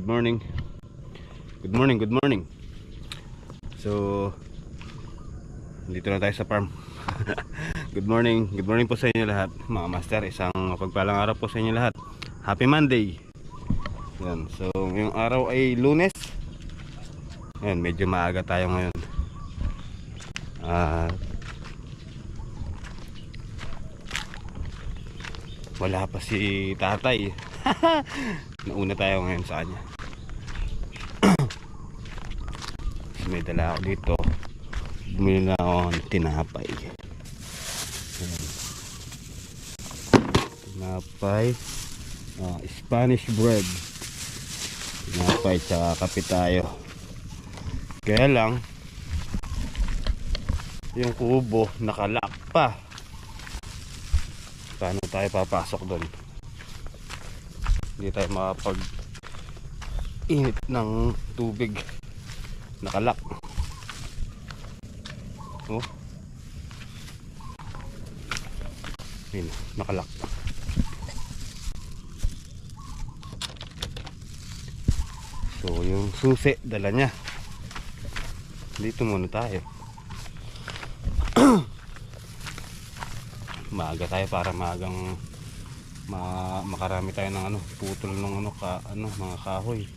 good morning. Good morning, good morning. So, dito na tayo sa farm. Good morning po sa inyo lahat, mga master. Isang pagpalang araw po sa inyo lahat. Happy Monday. Yan. So, yung araw ay Lunes. Yan, medyo maaga tayo ngayon. Wala pa si tatay. Nauna tayo ngayon sa kanya. May dala ako dito. Bumili na ako ng tinapay. Tinapay, Spanish bread. Tinapay tsaka kape tayo. Kaya lang yung kubo nakalak pa. Paano tayo papasok doon? Hindi tayo makapag init ng tubig. Nakalak. Oh. Yun, nakalak. So yung susi dala niya. Dito muna tayo. Maaga tayo para maagang makarami tayo ng putol ng mga kahoy.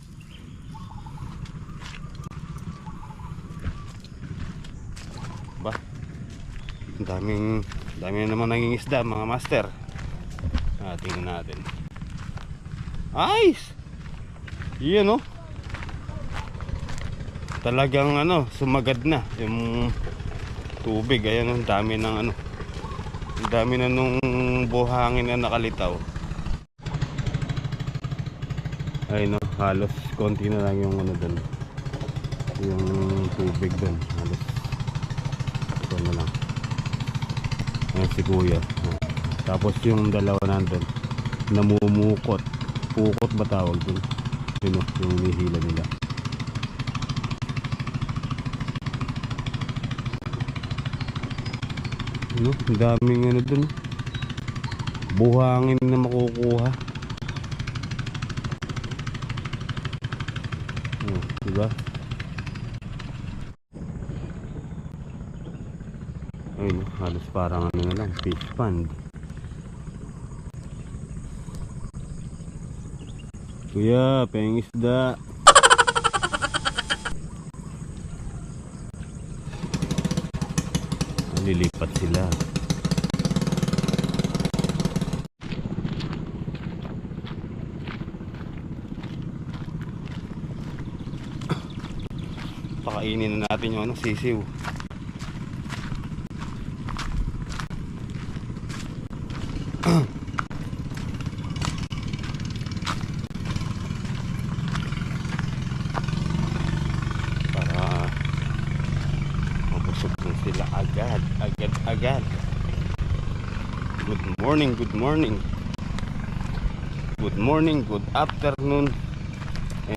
Ba? Daming na naman nangingisda, mga master. Tingnan natin. Ayos. Yan oh. Talagang sumagad na yung tubig. Ayan, ang dami ng ang dami na nung buhangin na nakalitaw. Ay no, halos konti na lang yung doon. Yung tubig doon. Halos ito na lang. Ayan si kuya. Tapos yung dalawa nandun namumukot. Pukot ba tawag doon? Yun o, yung nihila nila. Ang daming dun, buhangin na makukuha. Diba? Ayun, halos parang na lang, fish pond. Kuya, pengis isda. Lilipat sila. Pakainin na natin yung sisiw. Sila agad. Good morning, good morning. Good morning, good afternoon,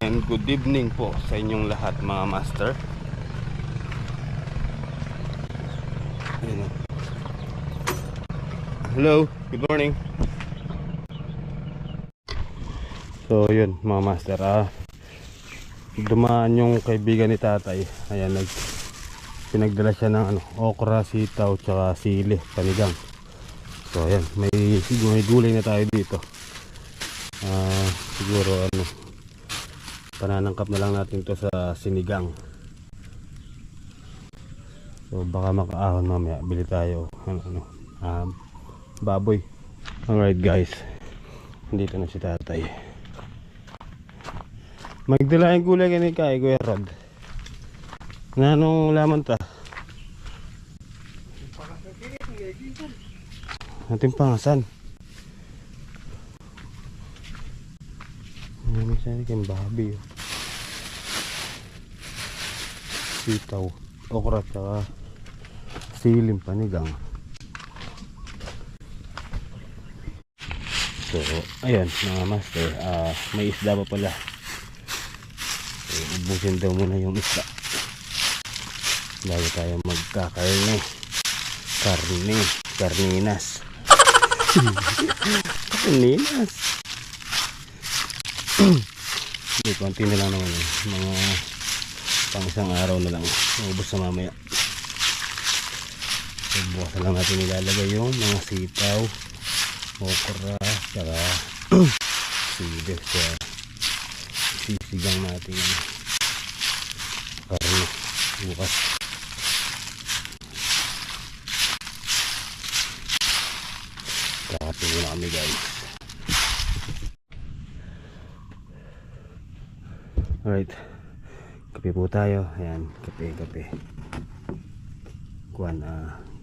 and good evening po sa inyong lahat, mga master. Hello, good morning. So yun, mga master, dumaan yung kaibigan ni tatay. Ayan, pinagdala siya ng okra, sitaw, tsaka sili, panigang. So ayan, may gulay na tayo dito. Siguro pananangkap na lang natin to sa sinigang. So baka makaahon mamaya, bili tayo baboy. Alright guys, dito na si tatay. Magdala yung gulay ganit kay Kuya Rod. Anong laman ta? Ating pangasan. Ano siya kayong babi? Sitaw, okra, tsaka silim, panigang. So, ayan mga master, may isda pa pala. So, ubusin daw muna yung isda bago tayo magkakarne. Karninas. Hindi, konti na lang naman yun. Mga pang isang araw na lang. Maubos na mamaya. So, bukas na lang natin ilalagay yung mga sitaw, okra, saka sibir sa sisigang natin yung karne bukas. Kakapin muna kami guys. Alright, kape po tayo. Ayan, kape kuan,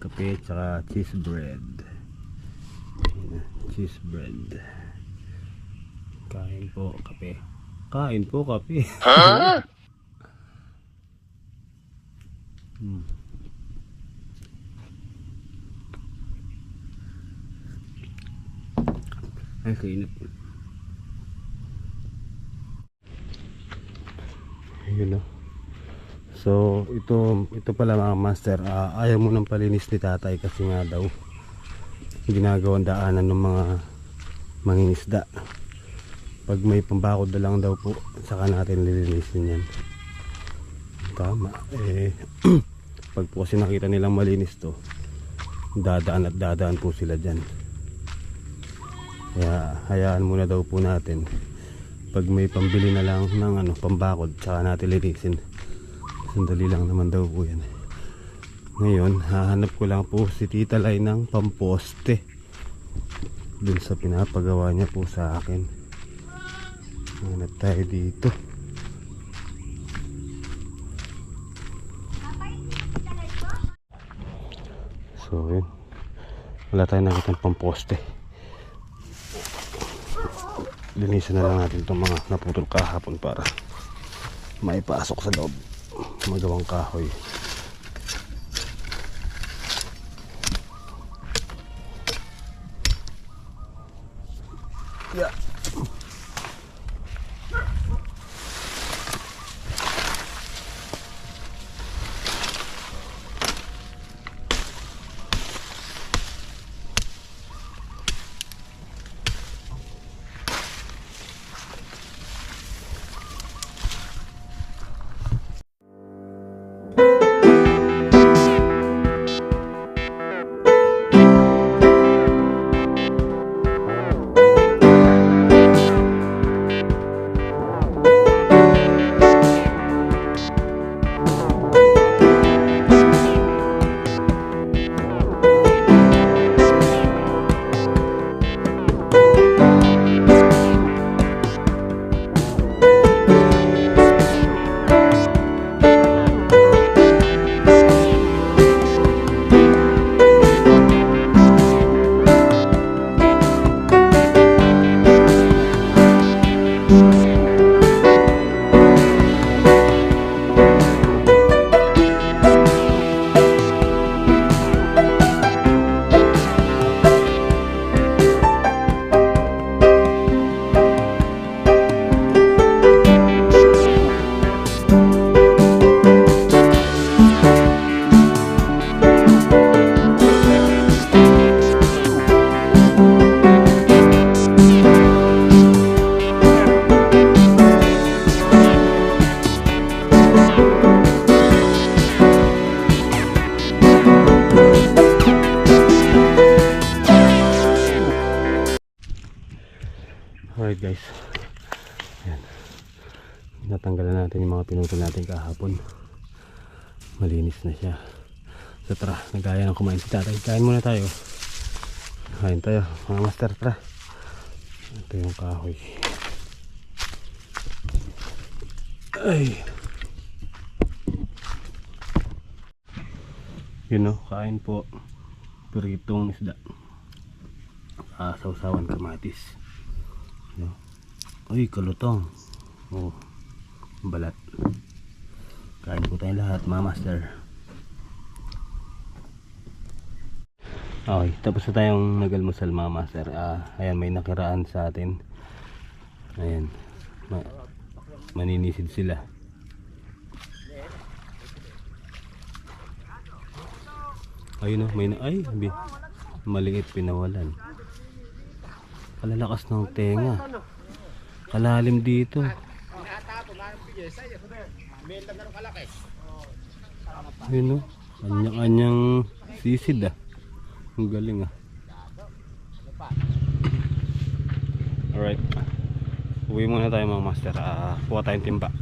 kape tsaka cheese bread. Ayan, cheese bread. Kain po kape. Kain po kape. Ha? Ay, kainit. Ayun o. So ito pala mga master, ayaw mo nang palinis ni tatay kasi nga daw ginagawang daanan ng mga mangingisda. Pag may pambakod na lang daw po, saka natin lilinisin yan. Tama. Pag po kasi nakita nilang malinis to, dadaan at dadaan po sila dyan. Kaya hayaan muna daw po natin. Pag may pambili na lang ng pambakod, saka natin linisin. Sandali lang naman daw po yan. Ngayon hahanap ko lang po si Tita Lai ng pamposte dun sa pinapagawa niya po sa akin. Hanap tayo dito. So yun, wala tayong nakitang pamposte. Linisan na lang natin itong mga naputol kahapon para maipasok sa loob, magawang kahoy. Yeah. Alright guys, ayan, natanggalan natin yung mga pinutol natin kahapon. Malinis na siya. So tara, nagaya ng kumain si tatay. Kain muna tayo. Kain tayo mga master, tara. Ito yung kahoy. Ay, yun o, kain po. Piritong isda, sausawan kamatis. No? Uy, kalutong. Oh, balat. Kain po tayong lahat mga master. Okay, tapos na tayong nagalmusal mga master. Ayan, may nakiraan sa atin. Ayan, maninisid sila. Ayun o, ay, maliit, pinawalan. Kalalakas ng tenga. Kalalim dito. Yun o. Kanya-kanyang sisid ah. Ang galing ah. Alright. Uwi muna tayo mga master. Kuha tayong timba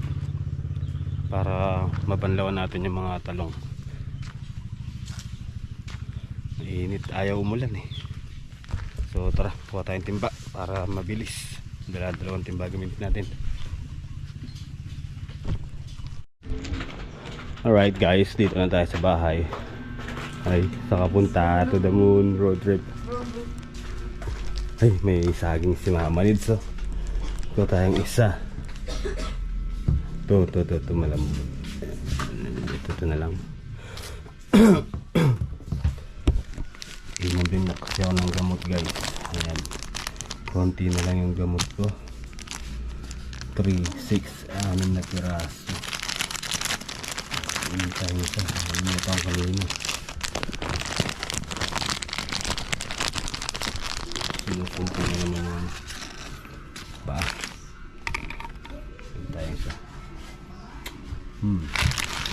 para mabanlawan natin yung mga talong. Init, ayaw umulan eh. So tara, kuha tayong timba para mabilis. Dalawang timba gamitin natin. Alright guys, dito na tayo sa bahay. Ay, sa kapunta to the moon road trip. Ay, may saging si Mama Nids oh. Ito tayong isa. Ito malambot. Ito na lang. Inom din na kasi ako ng gamot guys. Ayan. Konti na lang yung gamot ko. 3, 6, 6 na piraso. Hindi tayo isa. Hindi na pang kanina. Sinupunto na naman yun. Ba? Hindi tayo isa.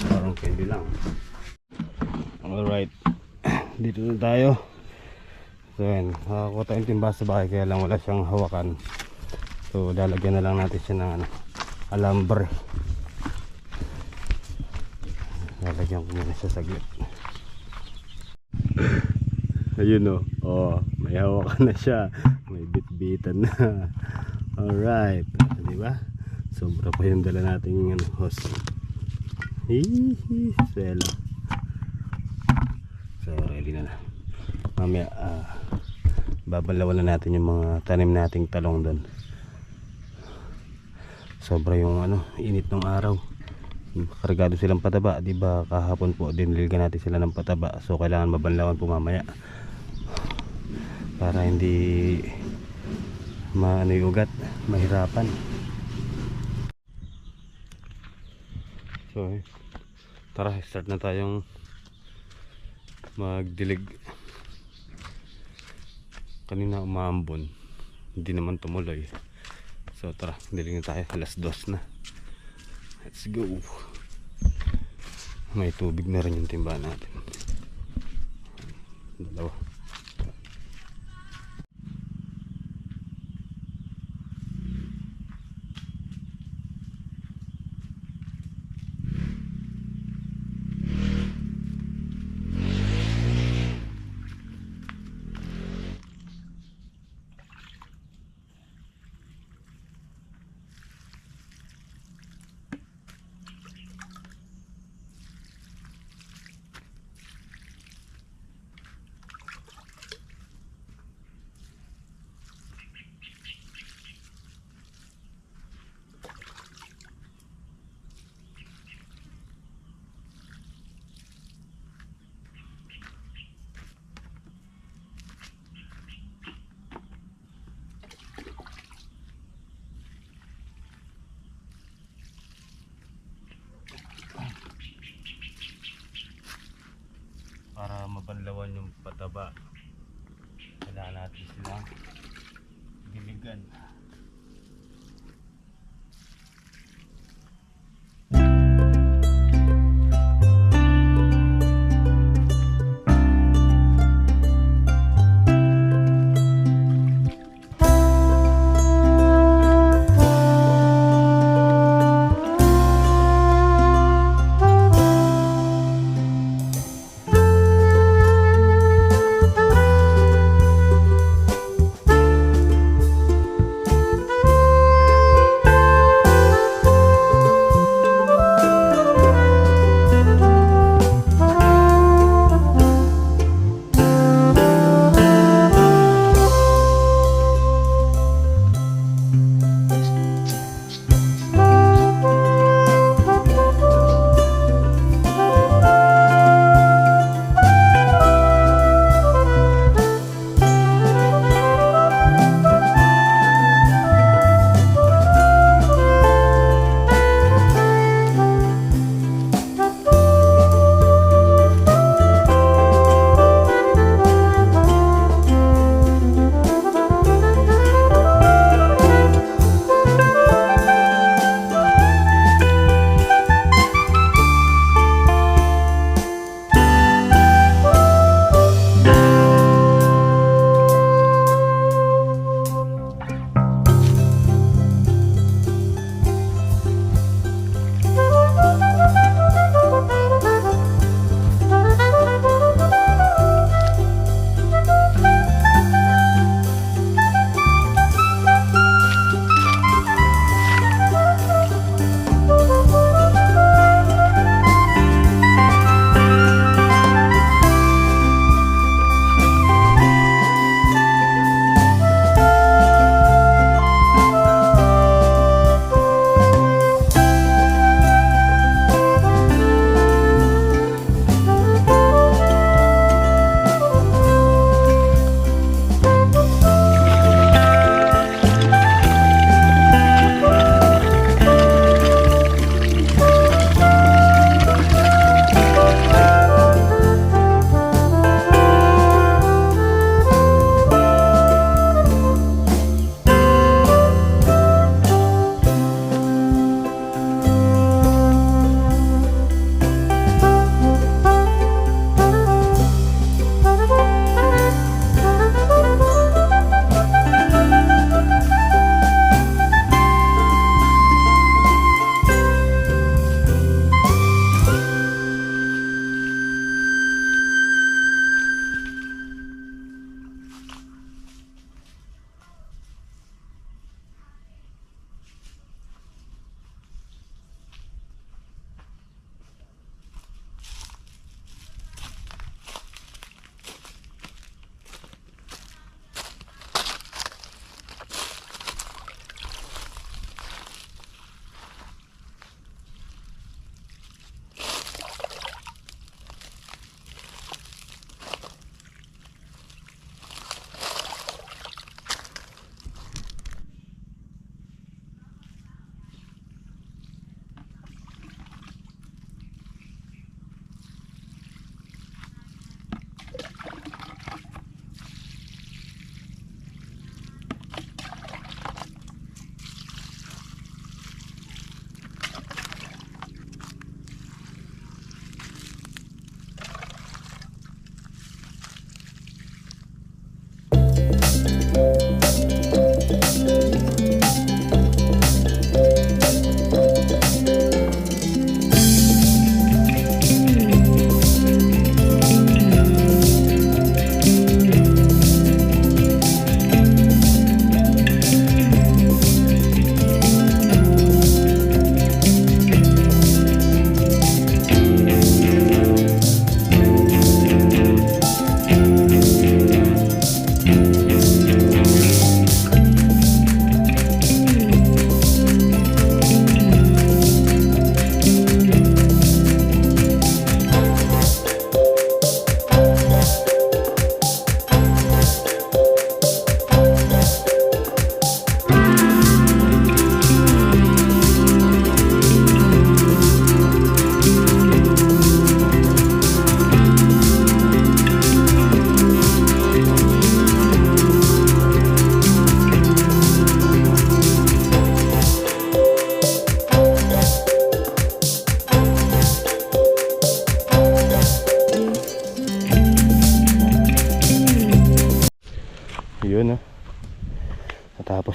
Parang candy lang. Alright. Dito na tayo. So yan. Nakakuha tayong timba sa bahay kaya lang wala siyang hawakan. So lalagyan na lang natin siya ng alambre. Lalagyan ko muna siya saglit. Ayun o. Oh, may hawakan na siya. May bit-bitan na. Alright. Diba? Sobra pa yung dala natin yung hose. Hihi. Swela. So ready na. Mamaya babalawan na natin yung mga tanim nating talong doon. Sobra yung init ng araw. Kargado silang pataba, di ba? Kahapon po dinilgan natin sila ng pataba. So kailangan mabanlawan po mamaya. Para hindi yung ugat, mahirapan. So tara, start na tayong magdilig. Kanina umaambon, hindi naman tumuloy. So tara, dilig na tayo. Alas 2 na. Let's go. May tubig na rin yung timba natin. Dalawa.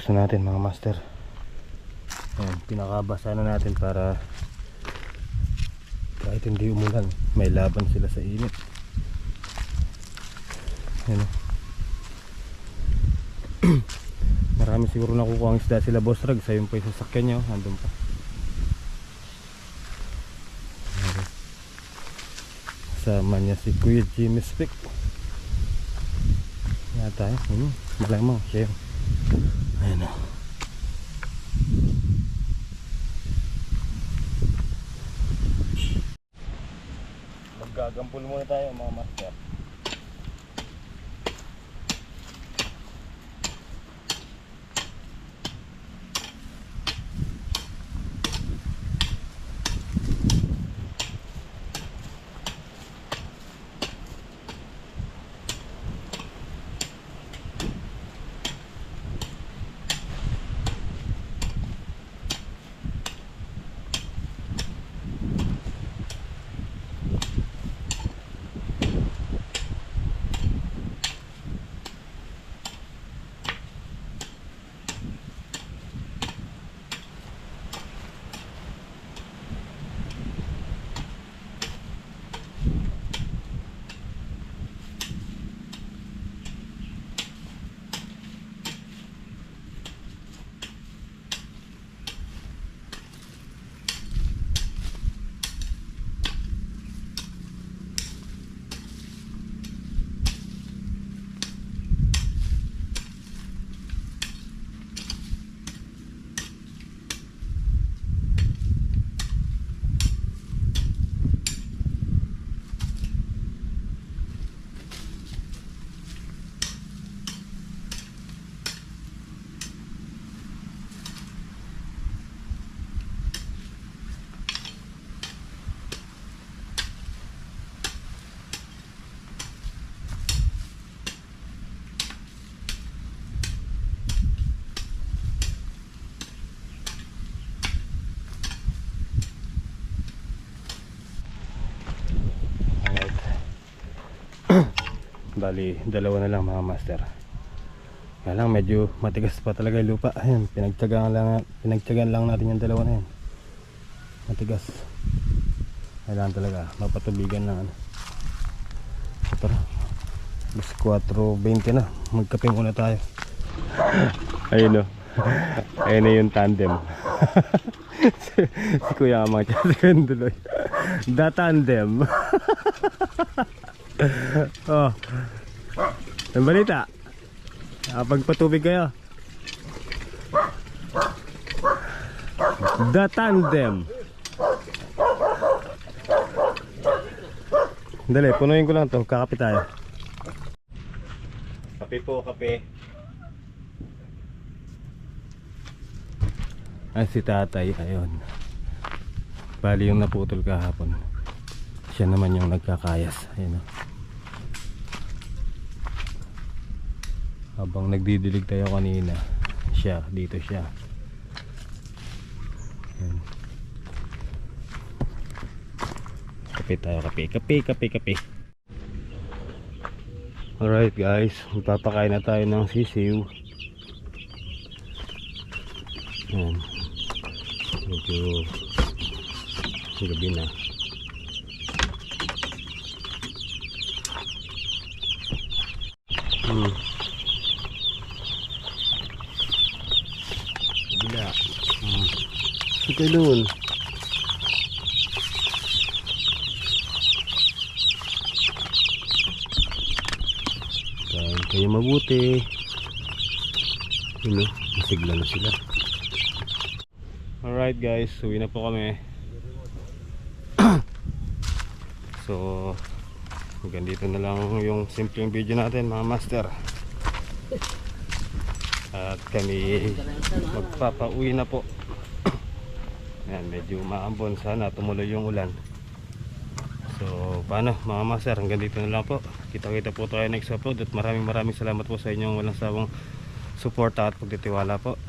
post na natin mga master. Ayan, pinakabasa na natin para kahit hindi umulan, may laban sila sa init. Ayan. Marami siguro nakukuha ang isda sila Boss Rag. Sa yung pa yung sasakyan nyo, andun pa. Sama niya si Kuya Jimmy Speck. Yata yun. Malay mo, siya yun. Ayan o. Magagampul muna tayo mga master. Bali, dalawa na lang mga master. Kaya lang medyo matigas pa talaga yung lupa. Ayun, pinagtyagaan lang natin yung dalawa na yan. Matigas. Kailangan talaga mapatubigan ng ano. So, tara. Mas 4:20 na. Magkape muna tayo. Ayun o. Ayun na yung tandem. Si Kuya Amang at si Kanduloy. The tandem. Oh. Ang balita, pagpatubig kayo. The tandem. Dali, punuin ko lang to. Kakape tayo. Kape po, kape. Ay, si tatay, ayun. Bali yung naputol kahapon. Siya naman yung nagkakayas. Ayun o. Habang nagdidilig tayo kanina, siya, dito siya. Ayan. Kape tayo, kape. Alright guys, magpapakain na tayo ng sisiw. Ayan. Medyo gabi na. Bila. Sige doon. Kain kayo mabuti. Yun o, masigla na sila. Alright guys, uwi na po kami. So hanggang dito na lang yung simpleng video natin mga master. At kami magpapauwi na po. Ayan, medyo maambon, sana tumuloy yung ulan. So paano mga master, hanggang dito na lang po. Kita-kita po tayo next upload. At maraming salamat po sa inyong walang sawang suporta at pagtitiwala po.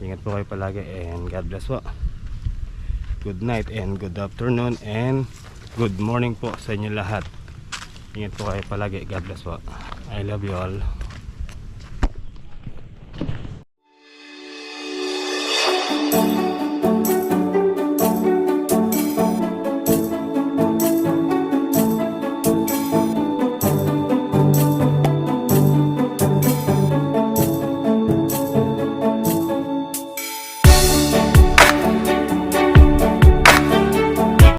Ingat po kayo palagi and God bless po. Good night and good afternoon and good morning po sa inyo lahat. Ingat po kayo palagi. God bless po. I love you all.